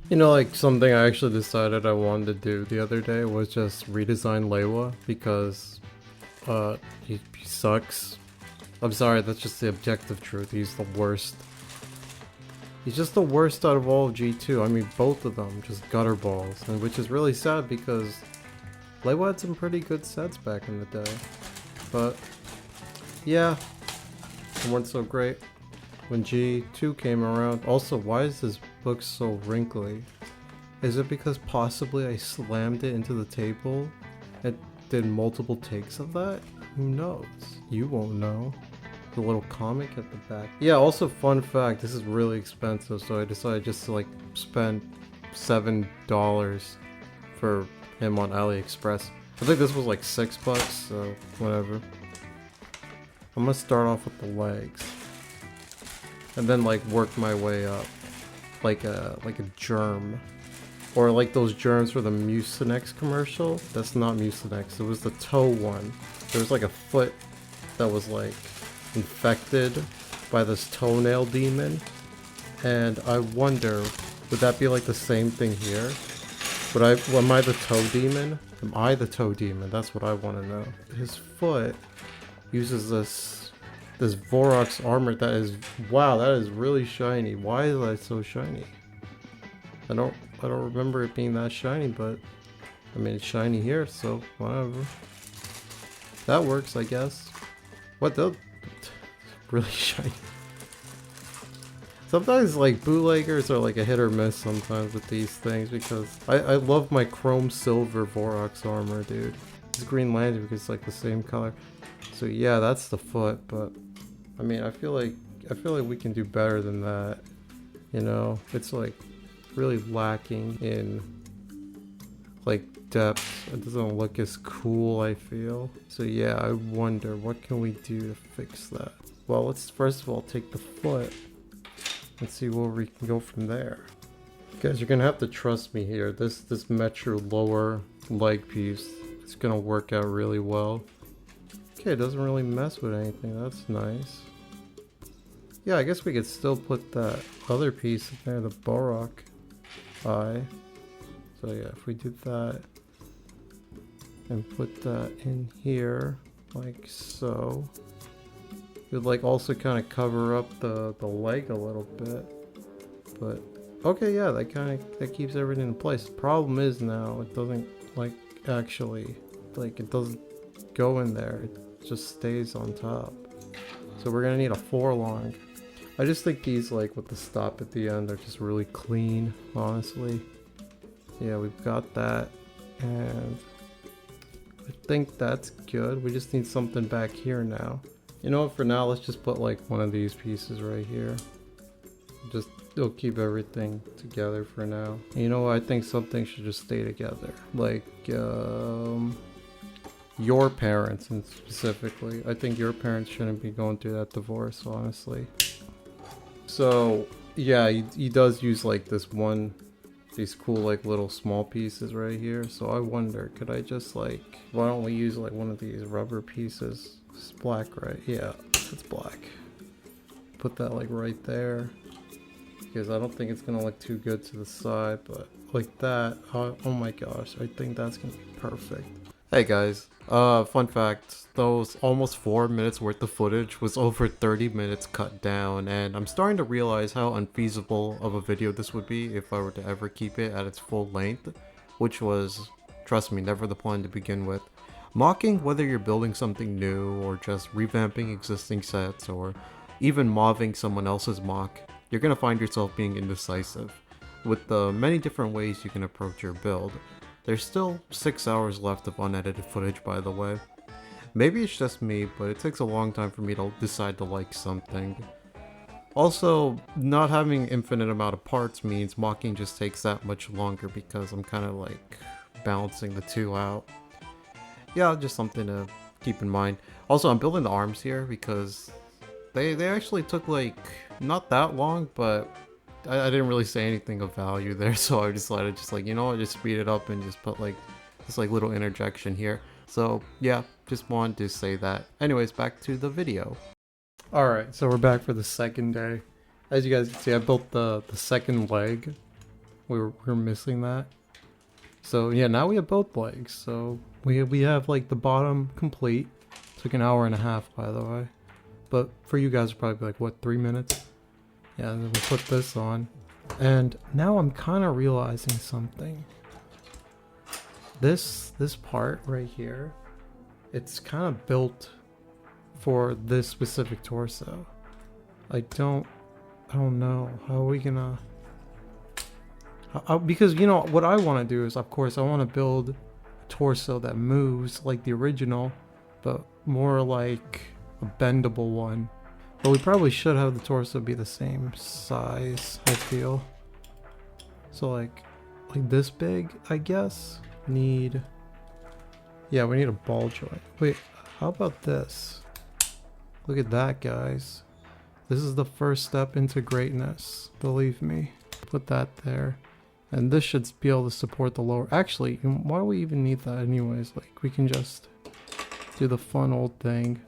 You know, like something I actually decided I wanted to do the other day was just redesign Lewa because he sucks. I'm sorry, that's just the objective truth. He's the worst. He's just the worst out of all of G2. I mean, both of them just gutter balls, and which is really sad because Lewa had some pretty good sets back in the day. But yeah, they weren't so great when G2 came around. Also, why is this book so wrinkly? Is it because possibly I slammed it into the table and did multiple takes of that? Who knows? You won't know. The little comic at the back. Yeah, also fun fact, this is really expensive, so I decided just to like spend $7 for him on AliExpress. I think this was like $6, so whatever. I'm gonna start off with the legs. And then like work my way up. Like a germ. Or like those germs for the Mucinex commercial. That's not Mucinex, it was the toe one. There was like a foot that was like infected by this toenail demon. And I wonder, would that be like the same thing here? Am I the toe demon? Am I the toe demon? That's what I want to know. His foot uses this Vorox armor that is, wow, that is really shiny. Why is that so shiny? I don't remember it being that shiny, but I mean it's shiny here, so whatever. That works, I guess. What the? Really shiny. Sometimes like bootleggers are like a hit or miss sometimes with these things because I love my chrome silver Vorox armor, dude. It's Green Lantern because it's like the same color. So yeah, that's the foot, but I mean I feel like we can do better than that. You know, it's like really lacking in like depth. It doesn't look as cool, I feel. So yeah, I wonder what can we do to fix that. Well, let's first of all take the foot and see where we can go from there. Guys, you're gonna have to trust me here. This Metro lower leg piece is gonna work out really well. Okay, it doesn't really mess with anything. That's nice. Yeah, I guess we could still put that other piece in there, the Borok eye. So yeah, if we did that and put that in here like so, it would like also kind of cover up the leg a little bit. But okay, yeah, that keeps everything in place. The problem is now it doesn't like actually like it doesn't go in there. It just stays on top. So we're gonna need a 4-long. I just think these like with the stop at the end are just really clean, honestly. Yeah, we've got that, and I think that's good. We just need something back here now. You know what, for now let's just put like one of these pieces right here. It'll keep everything together for now. And you know what, I think something should just stay together. Like your parents, and specifically. I think your parents shouldn't be going through that divorce, honestly. So yeah, he does use like these cool like little small pieces right here. So I wonder, could I just like, why don't we use like one of these rubber pieces? It's black, right? Yeah, it's black. Put that like right there, because I don't think it's gonna look too good to the side, but like that, oh my gosh, I think that's gonna be perfect. Hey guys, fun fact, those almost 4 minutes worth of footage was over 30 minutes cut down, and I'm starting to realize how unfeasible of a video this would be if I were to ever keep it at its full length, which was, trust me, never the plan to begin with. Mocking, whether you're building something new or just revamping existing sets or even modding someone else's mock, you're gonna find yourself being indecisive. With the many different ways you can approach your build. There's still 6 hours left of unedited footage, by the way. Maybe it's just me, but it takes a long time for me to decide to like something. Also, not having infinite amount of parts means mocking just takes that much longer because I'm kind of like balancing the two out. Yeah, just something to keep in mind. Also, I'm building the arms here because they actually took like not that long, but I didn't really say anything of value there, so I decided just like, you know what, just speed it up and just put like this like little interjection here. So yeah, just wanted to say that. Anyways, back to the video. Alright, so we're back for the second day. As you guys can see, I built the second leg. We were missing that. So yeah, now we have both legs. So we have like the bottom complete. Took an hour and a half, by the way. But for you guys, probably like what, 3 minutes? Yeah, and then we put this on. And now I'm kind of realizing something. This part right here, it's kind of built for this specific torso. I don't know how are we gonna. Because you know what I want to do is, of course, I want to build a torso that moves like the original, but more like a bendable one. But we probably should have the torso be the same size, I feel. So like this big, I guess. Yeah, we need a ball joint. Wait, how about this? Look at that, guys. This is the first step into greatness, believe me. Put that there. And this should be able to support the lower. Actually, why do we even need that anyways? Like, we can just do the fun old thing.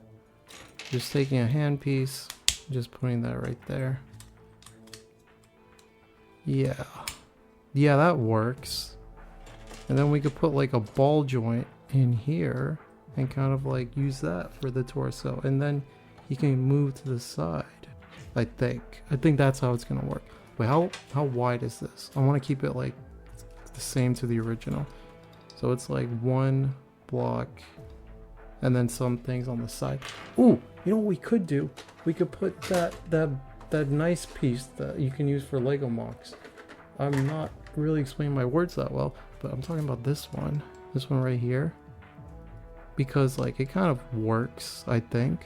Just taking a handpiece, just putting that right there. Yeah. Yeah, that works. And then we could put like a ball joint in here and kind of like use that for the torso. And then he can move to the side, I think. I think that's how it's gonna work. Wait, how wide is this? I want to keep it like the same to the original. So it's like one block and then some things on the side. Ooh, you know what we could do? We could put that nice piece that you can use for Lego MOCs. I'm not really explaining my words that well, but I'm talking about this one right here, because like it kind of works, I think.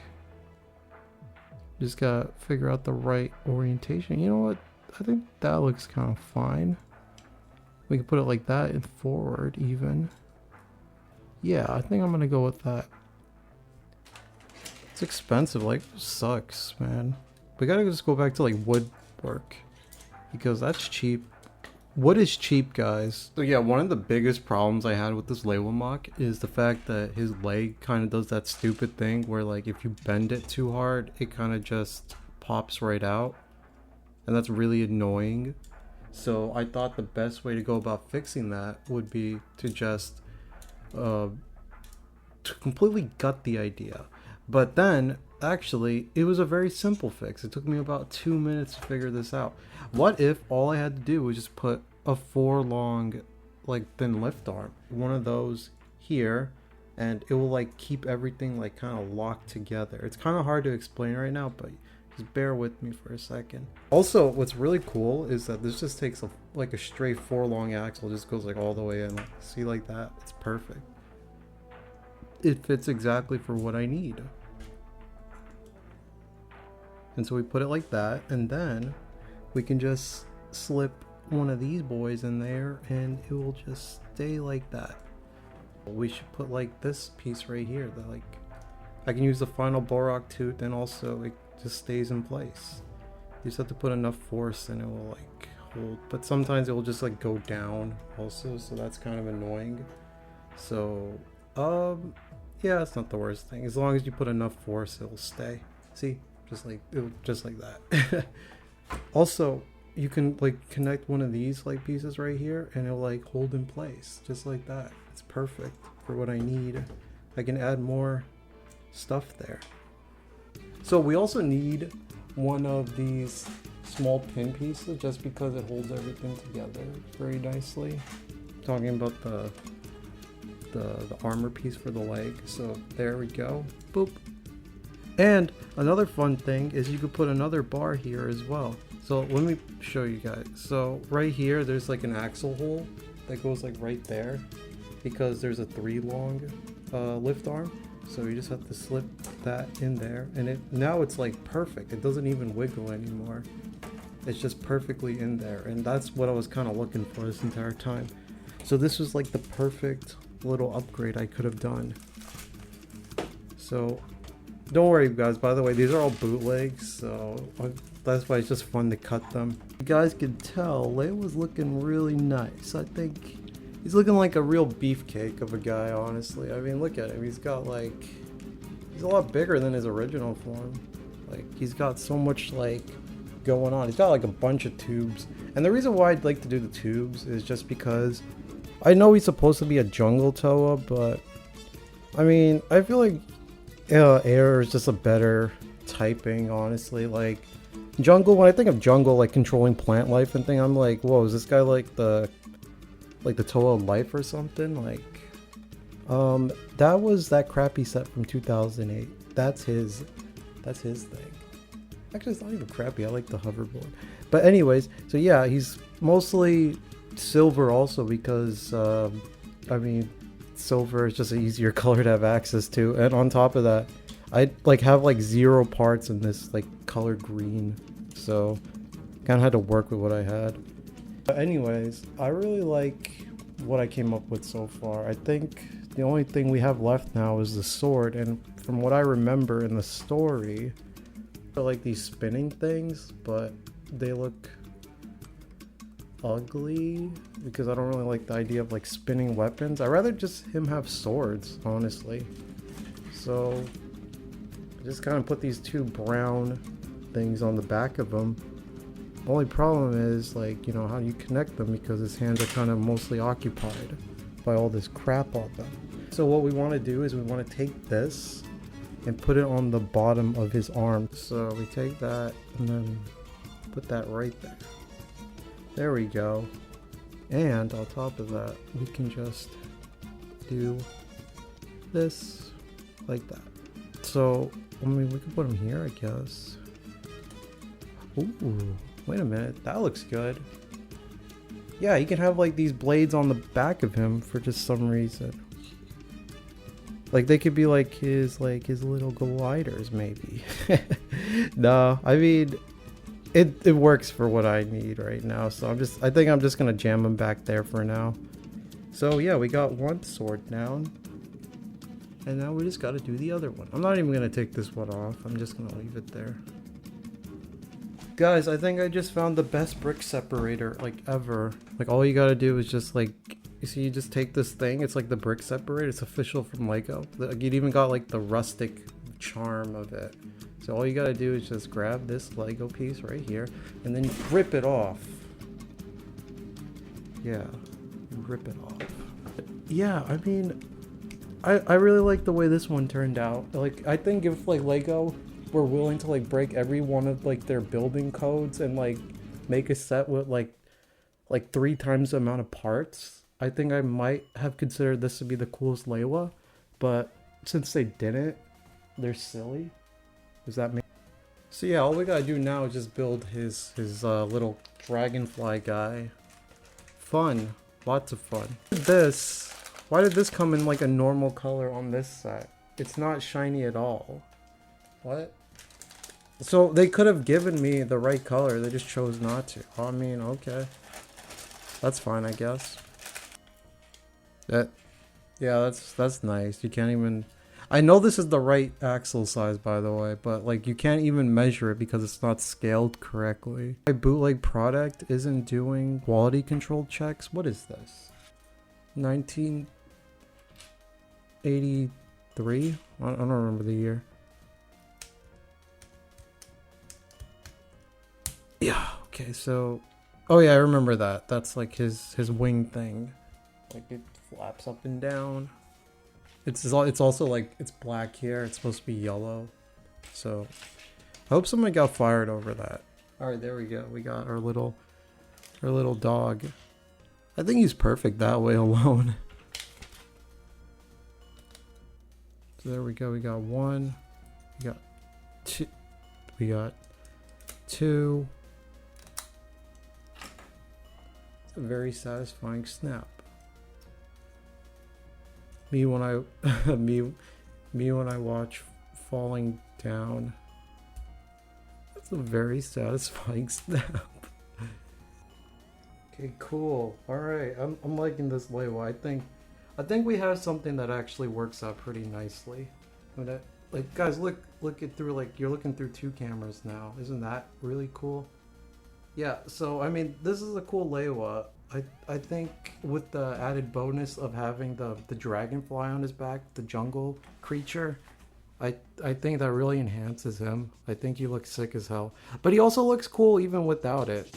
Just gotta figure out the right orientation. You know what? I think that looks kind of fine. We can put it like that and forward even. Yeah, I think I'm gonna go with that. It's expensive, like, sucks, man. We gotta just go back to like woodwork, because that's cheap. Wood is cheap, guys. So yeah, one of the biggest problems I had with this Lewa MOC is the fact that his leg kind of does that stupid thing where like if you bend it too hard, it kind of just pops right out. And that's really annoying. So I thought the best way to go about fixing that would be to just to completely gut the idea. But then actually it was a very simple fix. It took me about 2 minutes to figure this out. What if all I had to do was just put a 4 long like thin lift arm, one of those here, and it will like keep everything like kind of locked together. It's kind of hard to explain right now, but just bear with me for a second. Also, what's really cool is that this just takes like a straight 4 long axle, just goes like all the way in. See, like that? It's perfect. It fits exactly for what I need. And so we put it like that, and then we can just slip one of these boys in there and it will just stay like that. We should put like this piece right here that like I can use the final Borok tooth, and also it just stays in place. You just have to put enough force and it will like hold, but sometimes it will just like go down also, so that's kind of annoying. So yeah, it's not the worst thing. As long as you put enough force, it will stay. See, just like that. Also, you can like connect one of these like pieces right here and it'll like hold in place just like that. It's perfect for what I need. I can add more stuff there. So we also need one of these small pin pieces just because it holds everything together very nicely. Talking about the armor piece for the leg. So there we go. Boop. And another fun thing is you could put another bar here as well. So let me show you guys. So right here, there's like an axle hole that goes like right there because there's a 3 long lift arm. So you just have to slip that in there, and now it's like perfect. It doesn't even wiggle anymore. It's just perfectly in there, and that's what I was kind of looking for this entire time. So this was like the perfect little upgrade I could have done. So don't worry, guys. By the way, these are all bootlegs, so that's why it's just fun to cut them. You guys can tell Lewa's looking really nice. I think he's looking like a real beefcake of a guy, honestly. I mean, look at him. He's got like, he's a lot bigger than his original form. Like, he's got so much like going on. He's got like a bunch of tubes. And the reason why I'd like to do the tubes is just because I know he's supposed to be a jungle Toa, but I mean, I feel like air is just a better typing, honestly. Like jungle, when I think of jungle, like controlling plant life and thing, I'm like, whoa, is this guy like the Toa life or something? Like, that was that crappy set from 2008. That's his thing. Actually, it's not even crappy. I like the hoverboard. But anyways, so yeah, he's mostly silver also because, I mean, silver is just an easier color to have access to. And on top of that, I like have like 0 parts in this like color green. So kind of had to work with what I had. But anyways, I really like what I came up with so far. I think the only thing we have left now is the sword. And from what I remember in the story, like these spinning things, but they look ugly because I don't really like the idea of like spinning weapons. I'd rather just him have swords, honestly. So I just kind of put these 2 brown things on the back of him. The only problem is, like, you know, how do you connect them because his hands are kind of mostly occupied by all this crap on them. So what we want to do is we want to take this and put it on the bottom of his arm. So we take that and then put that right there. There we go. And on top of that, we can just do this like that. So, I mean, we can put him here, I guess. Ooh, wait a minute. That looks good. Yeah, he can have like these blades on the back of him for just some reason. Like they could be like his little gliders maybe. No, I mean it works for what I need right now. So I think I'm just gonna jam him back there for now. So yeah, we got one sword down. And now we just gotta do the other one. I'm not even gonna take this one off. I'm just gonna leave it there. Guys, I think I just found the best brick separator like ever. Like all you gotta do is just like, you see, you just take this thing. It's like the brick separator. It's official from Lego. Like it even got like the rustic charm of it. So all you gotta do is just grab this Lego piece right here and then rip it off. Yeah, rip it off. Yeah, I mean, I really like the way this one turned out. Like I think if like Lego were willing to like break every one of like their building codes and like make a set with like 3 times the amount of parts, I think I might have considered this to be the coolest Lewa. But since they didn't, they're silly. Does that make? So yeah, all we gotta do now is just build his little dragonfly guy. Fun, lots of fun. This, why did this come in like a normal color on this set? It's not shiny at all. What? So they could have given me the right color, they just chose not to. I mean, okay. That's fine, I guess. Yeah, that's nice. You can't even... I know this is the right axle size, by the way, but like you can't even measure it because it's not scaled correctly. My bootleg product isn't doing quality control checks. What is this? 1983? I don't remember the year. Yeah, okay, so... Oh yeah, I remember that. That's like his wing thing. Like it flaps up and down. It's also like, it's black here. It's supposed to be yellow. So, I hope someone got fired over that. Alright, there we go. We got our little dog. I think he's perfect that way alone. So there we go. We got 1. We got 2. We got 2. It's a very satisfying snap. Me when I when I watch falling down. That's a very satisfying snap. Okay, cool. All right, I'm liking this Lewa. I think we have something that actually works out pretty nicely. Like guys, look it through, like you're looking through 2 cameras now. Isn't that really cool? Yeah. So I mean, this is a cool Lewa. I think with the added bonus of having the dragonfly on his back, the jungle creature, I think that really enhances him. I think he looks sick as hell. But he also looks cool even without it.